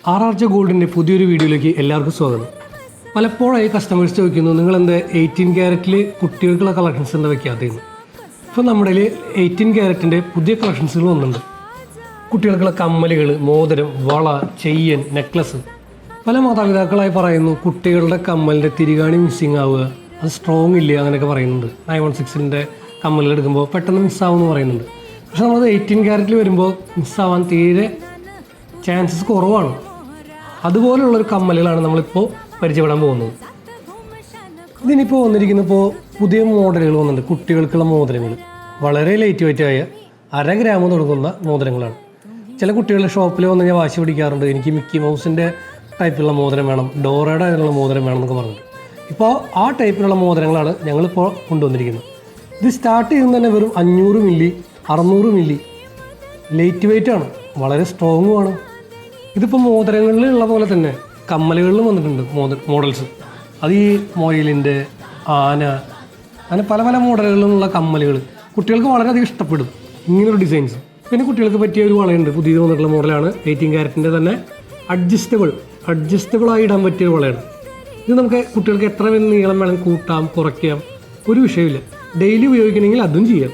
RRJ ഗോൾഡിൻ്റെ പുതിയൊരു വീഡിയോയിലേക്ക് എല്ലാവർക്കും സ്വാഗതം. പലപ്പോഴായി കസ്റ്റമേഴ്സ് ചോദിക്കുന്നു, നിങ്ങൾ എന്താ 18 ക്യാരറ്റിൽ കുട്ടികൾക്കുള്ള കളക്ഷൻസ് എന്താ വയ്ക്കാത്തതെന്ന്. ഇപ്പോൾ നമ്മുടെ 18 ക്യാരറ്റിൻ്റെ പുതിയ കളക്ഷൻസുകൾ വന്നിട്ടുണ്ട്. കുട്ടികൾക്കുള്ള കമ്മലുകൾ, മോതിരം, വള, ചെയിൻ, നെക്ലസ്. പല മാതാപിതാക്കളായി പറയുന്നു കുട്ടികളുടെ കമ്മലിൻ്റെ തിരികാണി മിസ്സിങ് ആവുക, അത് സ്ട്രോങ് ഇല്ല, അങ്ങനെയൊക്കെ പറയുന്നുണ്ട്. 916ൻ്റെ കമ്മലുകൾ എടുക്കുമ്പോൾ പെട്ടെന്ന് മിസ്സാവുമെന്ന് പറയുന്നുണ്ട്. പക്ഷെ നമ്മളത് 18 ക്യാരറ്റിൽ വരുമ്പോൾ മിസ്സാവാൻ തീരെ ചാൻസസ് കുറവാണ്. അതുപോലുള്ളൊരു കമ്മലുകളാണ് നമ്മളിപ്പോൾ പരിചയപ്പെടാൻ പോകുന്നത്. ഇതിനിപ്പോൾ വന്നിരിക്കുന്നപ്പോൾ പുതിയ മോഡലുകൾ വന്നിട്ടുണ്ട്. കുട്ടികൾക്കുള്ള മോതിരങ്ങൾ വളരെ ലൈറ്റ് വെയിറ്റ് ആയ 1/2 ഗ്രാം തുടങ്ങുന്ന മോതിരങ്ങളാണ്. ചില കുട്ടികളുടെ ഷോപ്പിൽ വന്ന് ഞാൻ വാശി പിടിക്കാറുണ്ട്, എനിക്ക് മിക്കി മൗസിൻ്റെ ടൈപ്പിലുള്ള മോതിരം വേണം, ഡോറയുടെ അതിനുള്ള മോതിരം വേണം എന്നൊക്കെ പറഞ്ഞിട്ട്. ഇപ്പോൾ ആ ടൈപ്പിലുള്ള മോതിരങ്ങളാണ് ഞങ്ങളിപ്പോൾ കൊണ്ടുവന്നിരിക്കുന്നത്. ഇത് സ്റ്റാർട്ട് ചെയ്യുന്നത് തന്നെ വെറും 500 മില്ലി, 600 മില്ലി. ലൈറ്റ് വെയിറ്റ് ആണ്, വളരെ സ്ട്രോങ്ങുമാണ്. ഇതിപ്പോൾ മോതിരങ്ങളിലുള്ള പോലെ തന്നെ കമ്മലുകളിലും വന്നിട്ടുണ്ട് മോഡൽസ്. അത് ഈ മൊയിലിൻ്റെ, ആന, അങ്ങനെ പല പല മോഡലുകളിലുള്ള കമ്മലുകൾ കുട്ടികൾക്ക് വളരെയധികം ഇഷ്ടപ്പെടും ഇങ്ങനൊരു ഡിസൈൻസ്. പിന്നെ കുട്ടികൾക്ക് പറ്റിയ ഒരു വളയുണ്ട്, പുതിയത് വന്നിട്ടുള്ള മോഡലാണ്. 18 ക്യാരറ്റിൻ്റെ തന്നെ അഡ്ജസ്റ്റബിളായി ഇടാൻ പറ്റിയ വളയാണ്. ഇത് നമുക്ക് കുട്ടികൾക്ക് എത്ര നീളം വേണം കൂട്ടാം, കുറയ്ക്കാം, ഒരു വിഷയമില്ല. ഡെയിലി ഉപയോഗിക്കണമെങ്കിൽ അതും ചെയ്യാം.